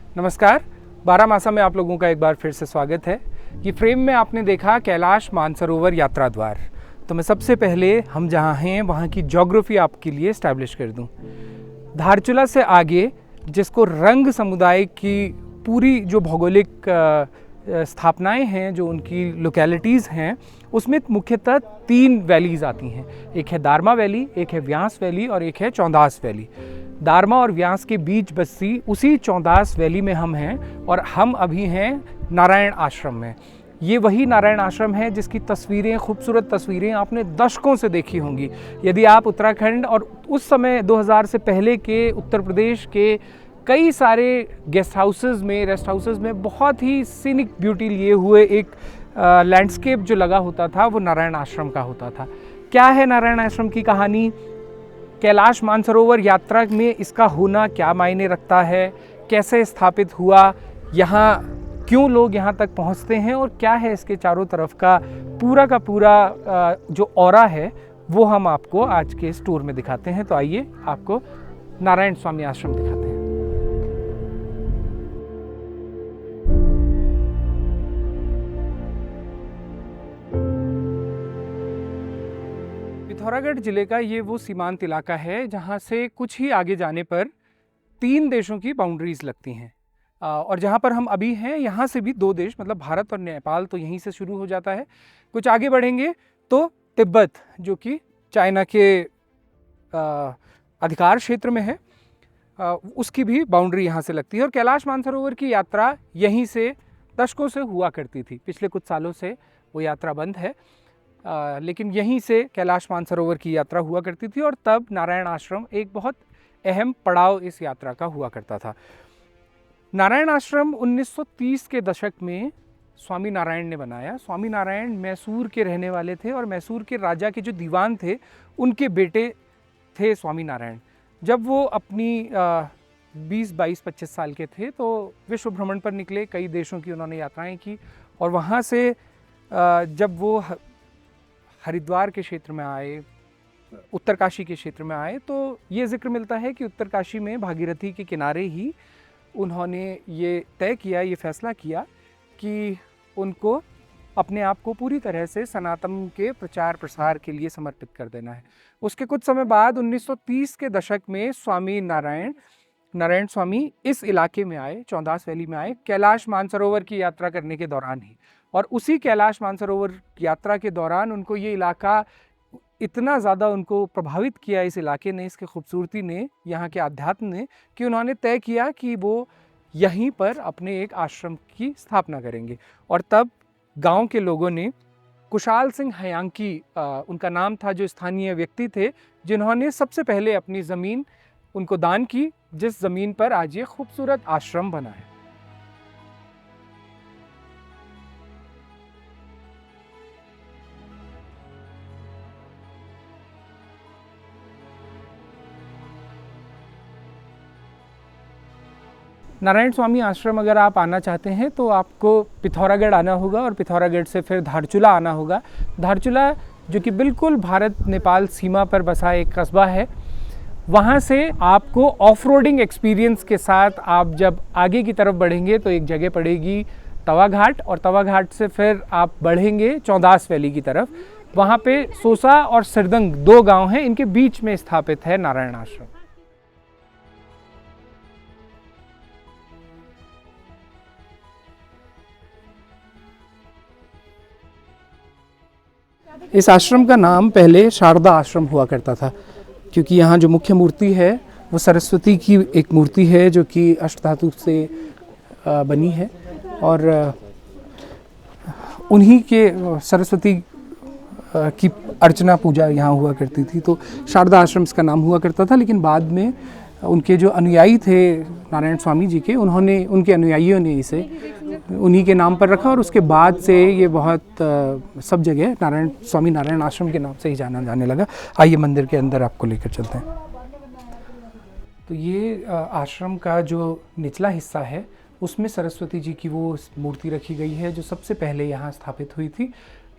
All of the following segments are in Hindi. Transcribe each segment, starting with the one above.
नमस्कार। बारामासा में आप लोगों का एक बार फिर से स्वागत है। ये फ्रेम में आपने देखा कैलाश मानसरोवर यात्रा द्वार। तो मैं सबसे पहले हम जहाँ हैं वहाँ की ज्योग्राफी आपके लिए इस्टेब्लिश कर दूँ। धारचूला से आगे, जिसको रंग समुदाय की पूरी जो भौगोलिक स्थापनाएं हैं, जो उनकी लोकेलिटीज़ हैं, उसमें मुख्यतः 3 वैलीज़ आती हैं। एक है दारमा वैली, एक है व्यास वैली और एक है चौंदास वैली। दारमा और व्यास के बीच बसी उसी चौंदास वैली में हम हैं और हम अभी हैं नारायण आश्रम में। ये वही नारायण आश्रम है जिसकी तस्वीरें, खूबसूरत तस्वीरें आपने दशकों से देखी होंगी। यदि आप उत्तराखंड और उस समय 2000 से पहले के उत्तर प्रदेश के कई सारे गेस्ट हाउसेस में, रेस्ट हाउसेस में बहुत ही सीनिक ब्यूटी लिए हुए एक लैंडस्केप जो लगा होता था, वो नारायण आश्रम का होता था। क्या है नारायण आश्रम की कहानी? कैलाश मानसरोवर यात्रा में इसका होना क्या मायने रखता है? कैसे स्थापित हुआ? यहाँ क्यों लोग यहाँ तक पहुँचते हैं और क्या है इसके चारों तरफ का पूरा जो ऑरा है, वो हम आपको आज के इस टूर में दिखाते हैं। तो आइए आपको नारायण स्वामी आश्रम दिखाते हैं। पिथौरागढ़ जिले का ये वो सीमांत इलाका है जहाँ से कुछ ही आगे जाने पर 3 देशों की बाउंड्रीज लगती हैं। और जहाँ पर हम अभी हैं, यहाँ से भी 2 देश, मतलब भारत और नेपाल, तो यहीं से शुरू हो जाता है। कुछ आगे बढ़ेंगे तो तिब्बत, जो कि चाइना के अधिकार क्षेत्र में है, उसकी भी बाउंड्री यहाँ से लगती है। और कैलाश मानसरोवर की यात्रा यहीं से दशकों से हुआ करती थी। पिछले कुछ सालों से वो यात्रा बंद है, लेकिन यहीं से कैलाश मानसरोवर की यात्रा हुआ करती थी। और तब नारायण आश्रम एक बहुत अहम पड़ाव इस यात्रा का हुआ करता था। नारायण आश्रम 1930 के दशक में स्वामी नारायण ने बनाया। स्वामी नारायण मैसूर के रहने वाले थे और मैसूर के राजा के जो दीवान थे, उनके बेटे थे स्वामी नारायण। जब वो अपनी 20, 22, 25 साल के थे तो विश्व भ्रमण पर निकले। कई देशों की उन्होंने यात्राएं की और वहाँ से जब वो हरिद्वार के क्षेत्र में आए, उत्तरकाशी के क्षेत्र में आए, तो ये जिक्र मिलता है कि उत्तरकाशी में भागीरथी के किनारे ही उन्होंने ये तय किया, ये फैसला किया कि उनको अपने आप को पूरी तरह से सनातन के प्रचार प्रसार के लिए समर्पित कर देना है। उसके कुछ समय बाद 1930 के दशक में स्वामी नारायण स्वामी इस इलाके में आए, चौंदास वैली में आए, कैलाश मानसरोवर की यात्रा करने के दौरान ही। और उसी कैलाश मानसरोवर यात्रा के दौरान उनको ये इलाका इतना ज़्यादा उनको प्रभावित किया, इस इलाके ने, इसकी खूबसूरती ने, यहाँ के आध्यात्म ने, कि उन्होंने तय किया कि वो यहीं पर अपने एक आश्रम की स्थापना करेंगे। और तब गांव के लोगों ने कुशाल सिंह हयांकी, उनका नाम था, जो स्थानीय व्यक्ति थे, जिन्होंने सबसे पहले अपनी ज़मीन उनको दान की, जिस ज़मीन पर आज ये खूबसूरत आश्रम बना है। नारायण स्वामी आश्रम अगर आप आना चाहते हैं तो आपको पिथौरागढ़ आना होगा और पिथौरागढ़ से फिर धारचूला आना होगा। धारचूला, जो कि बिल्कुल भारत नेपाल सीमा पर बसा एक कस्बा है, वहाँ से आपको ऑफ रोडिंग एक्सपीरियंस के साथ आप जब आगे की तरफ बढ़ेंगे तो एक जगह पड़ेगी तवा घाट, और तवा घाट से फिर आप बढ़ेंगे चौंदास वैली की तरफ। वहाँ पे सोसा और सिरदंग 2 गाँव हैं, इनके बीच में स्थापित है नारायण आश्रम। इस आश्रम का नाम पहले शारदा आश्रम हुआ करता था, क्योंकि यहाँ जो मुख्य मूर्ति है वो सरस्वती की एक मूर्ति है, जो कि अष्टधातु से बनी है। और उन्हीं के सरस्वती की अर्चना पूजा यहाँ हुआ करती थी, तो शारदा आश्रम इसका नाम हुआ करता था। लेकिन बाद में उनके जो अनुयायी थे नारायण स्वामी जी के, उनके अनुयायियों ने इसे उन्हीं के नाम पर रखा और उसके बाद से ये बहुत सब जगह स्वामी नारायण आश्रम के नाम से ही जाना जाने लगा। आइए मंदिर के अंदर आपको लेकर चलते हैं। तो ये आश्रम का जो निचला हिस्सा है, उसमें सरस्वती जी की वो मूर्ति रखी गई है, जो सबसे पहले यहाँ स्थापित हुई थी।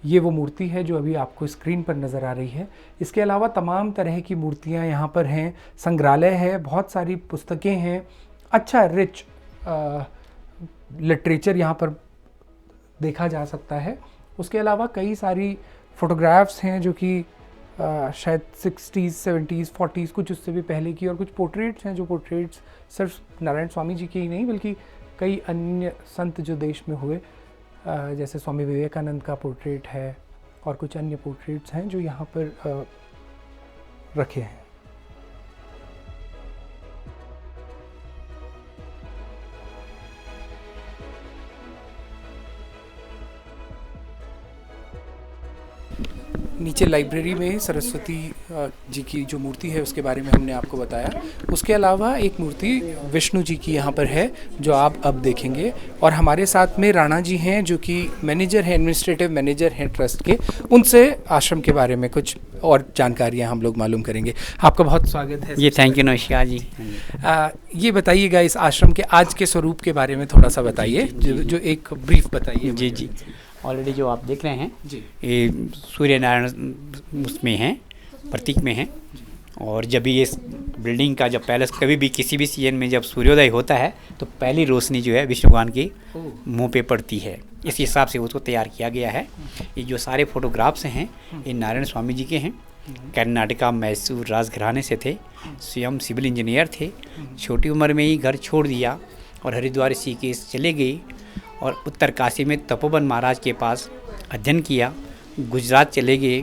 ये वो मूर्ति है जो अभी आपको स्क्रीन पर नज़र आ रही है। इसके अलावा तमाम तरह की मूर्तियाँ यहाँ पर हैं, संग्रहालय है, बहुत सारी पुस्तकें हैं, अच्छा रिच लिटरेचर यहाँ पर देखा जा सकता है। उसके अलावा कई सारी फोटोग्राफ्स हैं जो कि शायद 60s, 70s, 40s, कुछ उससे भी पहले की, और कुछ पोर्ट्रेट्स हैं जो पोर्ट्रेट्स सिर्फ नारायण स्वामी जी के ही नहीं बल्कि कई अन्य संत जो देश में हुए, जैसे स्वामी विवेकानंद का पोर्ट्रेट है और कुछ अन्य पोर्ट्रेट्स हैं जो यहाँ पर रखे हैं। नीचे लाइब्रेरी में सरस्वती जी की जो मूर्ति है उसके बारे में हमने आपको बताया। उसके अलावा एक मूर्ति विष्णु जी की यहाँ पर है जो आप अब देखेंगे, और हमारे साथ में राणा जी हैं जो कि मैनेजर हैं, एडमिनिस्ट्रेटिव मैनेजर हैं ट्रस्ट के। उनसे आश्रम के बारे में कुछ और जानकारियाँ हम लोग मालूम करेंगे। आपका बहुत स्वागत है। ये थैंक यू नमस्कार जी। ये बताइएगा इस आश्रम के आज के स्वरूप के बारे में थोड़ा सा बताइए, जो एक ब्रीफ बताइए। जी जी, ऑलरेडी जो आप देख रहे हैं जी, ये सूर्य नारायण उसमें हैं, प्रतीक में हैं। और जब भी ये बिल्डिंग का जब पैलेस कभी भी किसी भी सीजन में जब सूर्योदय होता है तो पहली रोशनी जो है विष्णु भगवान की मुंह पे पड़ती है। इस हिसाब से उसको तैयार किया गया है। ये जो सारे फोटोग्राफ्स हैं ये नारायण स्वामी जी के हैं। कर्नाटका मैसूर राजघराने से थे, स्वयं सिविल इंजीनियर थे। छोटी उम्र में ही घर छोड़ दिया और हरिद्वार ऋषिकेश चले गए और उत्तर काशी में तपोवन महाराज के पास अध्ययन किया। गुजरात चले गए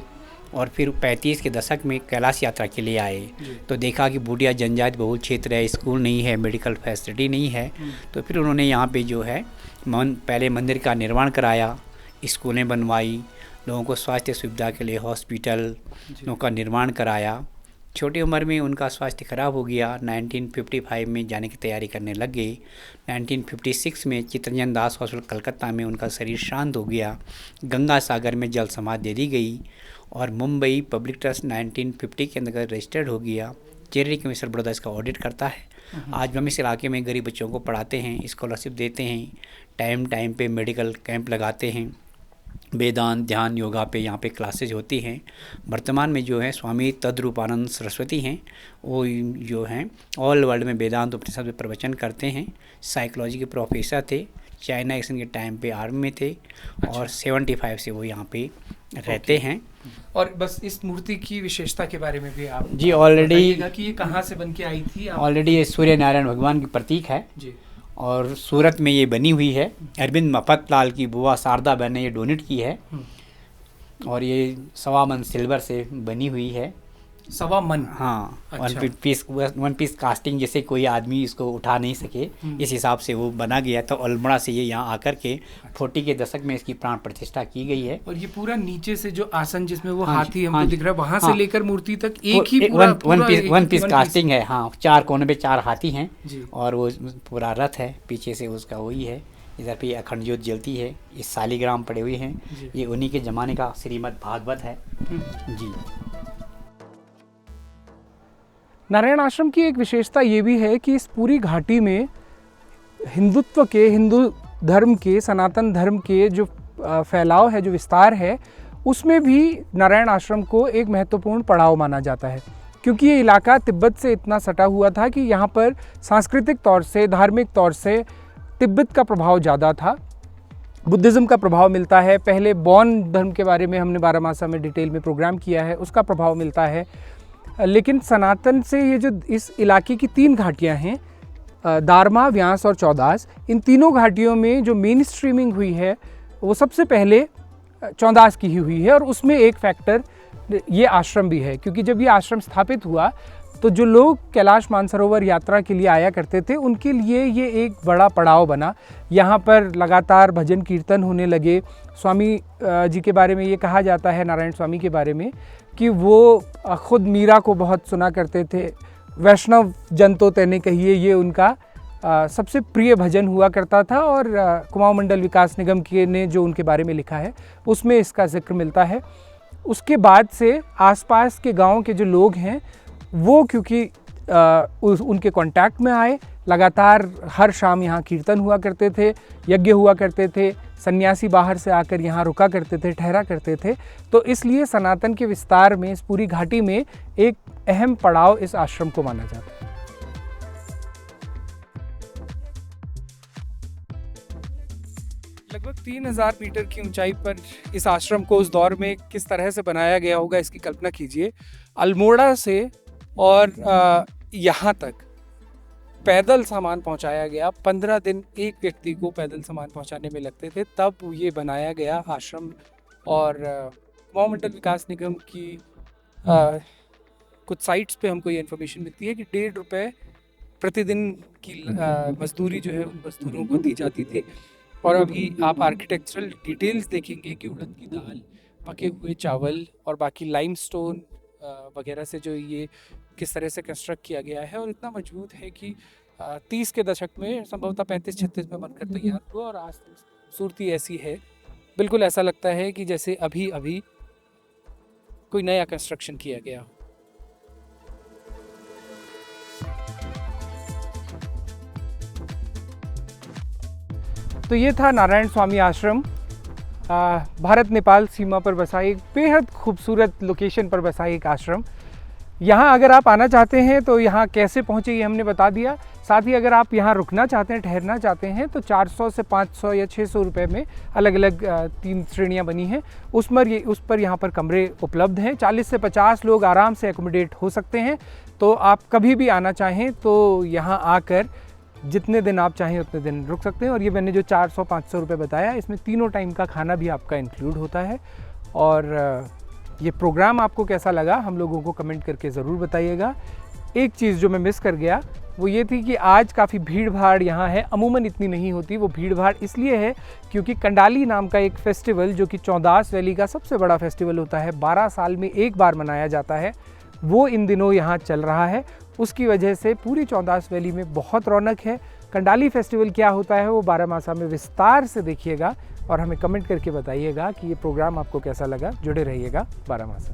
और फिर 35 के दशक में कैलाश यात्रा के लिए आए तो देखा कि बूढ़िया जनजाति बहुल क्षेत्र है, स्कूल नहीं है, मेडिकल फैसिलिटी नहीं है। तो फिर उन्होंने यहाँ पे जो है पहले मंदिर का निर्माण कराया, स्कूलें बनवाई, लोगों को स्वास्थ्य सुविधा के लिए हॉस्पिटलों का निर्माण कराया। छोटी उम्र में उनका स्वास्थ्य खराब हो गया। 1955 में जाने की तैयारी करने लग गए। 1956 में चित्तरंजन दास हॉस्पिटल कलकत्ता में उनका शरीर शांत हो गया। गंगा सागर में जल समाधि दे दी गई और मुंबई पब्लिक ट्रस्ट 1950 के अंदर रजिस्टर्ड हो गया। चेरिटी कमीशन बड़ौदा इसका ऑडिट करता है। आज हम इस इलाके में गरीब बच्चों को पढ़ाते हैं, स्कॉलरशिप देते हैं, टाइम पे मेडिकल कैंप लगाते हैं, वेदांत ध्यान योगा पे यहाँ पे क्लासेज होती हैं। वर्तमान में जो है स्वामी तद्रूपानंद सरस्वती हैं, वो जो हैं ऑल वर्ल्ड में वेदांत उपनिषद में प्रवचन करते हैं। साइकोलॉजी के प्रोफेसर थे, चाइना एक्शन के टाइम पे आर्मी में थे। अच्छा। और 75 से वो यहाँ पे रहते हैं। और बस इस मूर्ति की विशेषता के बारे में भी आप जी ऑलरेडी कि ये कहाँ से बन के आई थी? ऑलरेडी ये सूर्य नारायण भगवान की प्रतीक है जी, और सूरत में ये बनी हुई है। अरविंद मफतलाल की बुआ शारदा बहन ने ये डोनेट की है और ये 1.25 मन सिल्वर से बनी हुई है। 1.25 मन? हाँ। अच्छा। वन पीस कास्टिंग, जैसे कोई आदमी इसको उठा नहीं सके इस हिसाब से वो बना गया था। अल्मोड़ा से ये यहाँ आकर के 40 के दशक में इसकी प्राण प्रतिष्ठा की गई है। और ये पूरा नीचे से जो आसन जिसमें वो हाँ हाथी हमको हाँ दिख रहा है, वहाँ हाँ, से लेकर मूर्ति तक एक ही पूरा वन पीस कास्टिंग है। हाँ, 4 कोने पे 4 हाथी हैं जी। और वो पूरा रथ है, पीछे से उसका वही है। इधर पे अखंड ज्योत जलती है। ये शालिग्राम पड़े हुए हैं, ये उन्हीं के ज़माने का श्रीमद् भागवत है जी। नारायण आश्रम की एक विशेषता ये भी है कि इस पूरी घाटी में हिंदुत्व के, हिंदू धर्म के, सनातन धर्म के जो फैलाव है, जो विस्तार है, उसमें भी नारायण आश्रम को एक महत्वपूर्ण पड़ाव माना जाता है। क्योंकि ये इलाका तिब्बत से इतना सटा हुआ था कि यहाँ पर सांस्कृतिक तौर से, धार्मिक तौर से तिब्बत का प्रभाव ज़्यादा था, बुद्धिज़्म का प्रभाव मिलता है। पहले बौन धर्म के बारे में हमने 12 मासा में डिटेल में प्रोग्राम किया है, उसका प्रभाव मिलता है। लेकिन सनातन से ये जो इस इलाके की 3 घाटियाँ हैं, दारमा, व्यास और चौदास, इन तीनों घाटियों में जो मेन स्ट्रीमिंग हुई है वो सबसे पहले चौदास की ही हुई है। और उसमें एक फैक्टर ये आश्रम भी है, क्योंकि जब ये आश्रम स्थापित हुआ तो जो लोग कैलाश मानसरोवर यात्रा के लिए आया करते थे उनके लिए ये एक बड़ा पड़ाव बना। यहाँ पर लगातार भजन कीर्तन होने लगे। स्वामी जी के बारे में ये कहा जाता है, नारायण स्वामी के बारे में, कि वो खुद मीरा को बहुत सुना करते थे। वैष्णव जन तो तेने कहिए, ये उनका सबसे प्रिय भजन हुआ करता था। और कुमाऊं मंडल विकास निगम के ने जो उनके बारे में लिखा है उसमें इसका जिक्र मिलता है। उसके बाद से आसपास के गाँव के जो लोग हैं वो क्योंकि उनके कांटेक्ट में आए, लगातार हर शाम यहाँ कीर्तन हुआ करते थे, यज्ञ हुआ करते थे, सन्यासी बाहर से आकर यहाँ रुका करते थे, ठहरा करते थे। तो इसलिए सनातन के विस्तार में इस पूरी घाटी में एक अहम पड़ाव इस आश्रम को माना जाता है। लगभग 3000 मीटर की ऊंचाई पर इस आश्रम को उस दौर में किस तरह से बनाया गया होगा, इसकी कल्पना कीजिए। अल्मोड़ा से और यहाँ तक पैदल सामान पहुँचाया गया। 15 दिन एक व्यक्ति को पैदल सामान पहुँचाने में लगते थे, तब ये बनाया गया आश्रम। और महामंडल विकास निगम की कुछ साइट्स पे हमको ये इन्फॉर्मेशन मिलती है कि 1.5 रुपये प्रतिदिन की मजदूरी जो है उन मजदूरों को दी जाती थी। और अभी आप आर्किटेक्चरल डिटेल्स देखेंगे कि उड़द की दाल, पके हुए चावल और बाकी लाइमस्टोन वगैरह से जो ये किस तरह से कंस्ट्रक्ट किया गया है, और इतना मजबूत है कि 30 के दशक में संभवतः 35-36 में बनकर तैयार हुआ। और आज खूबसूरती ऐसी है, बिल्कुल ऐसा लगता है कि जैसे अभी अभी कोई नया कंस्ट्रक्शन किया गया हो। तो ये था नारायण स्वामी आश्रम, भारत नेपाल सीमा पर बसा एक बेहद खूबसूरत लोकेशन पर बसा एक आश्रम। यहाँ अगर आप आना चाहते हैं तो यहाँ कैसे पहुँचे ये हमने बता दिया। साथ ही अगर आप यहाँ रुकना चाहते हैं, ठहरना चाहते हैं, तो 400 से 500 या 600 रुपये में अलग अलग 3 श्रेणियाँ बनी हैं। उस पर यहाँ पर कमरे उपलब्ध हैं। 40 से 50 लोग आराम से एकोमोडेट हो सकते हैं। तो आप कभी भी आना चाहें तो यहाँ आकर जितने दिन आप चाहें उतने दिन रुक सकते हैं। और ये मैंने जो 400-500 रुपये बताया, इसमें तीनों टाइम का खाना भी आपका इंक्लूड होता है। और ये प्रोग्राम आपको कैसा लगा हम लोगों को कमेंट करके ज़रूर बताइएगा। एक चीज़ जो मैं मिस कर गया वो ये थी कि आज काफ़ी भीड़ भाड़ यहाँ है। अमूमन इतनी नहीं होती। वो भीड़ भाड़ इसलिए है क्योंकि कंडाली नाम का एक फ़ेस्टिवल, जो कि चौदास वैली का सबसे बड़ा फेस्टिवल होता है, 12 साल में एक बार मनाया जाता है, वो इन दिनों यहाँ चल रहा है। उसकी वजह से पूरी चौदास वैली में बहुत रौनक है। कंडाली फेस्टिवल क्या होता है वो बारामासा में विस्तार से देखिएगा और हमें कमेंट करके बताइएगा कि ये प्रोग्राम आपको कैसा लगा। जुड़े रहिएगा बारामासा।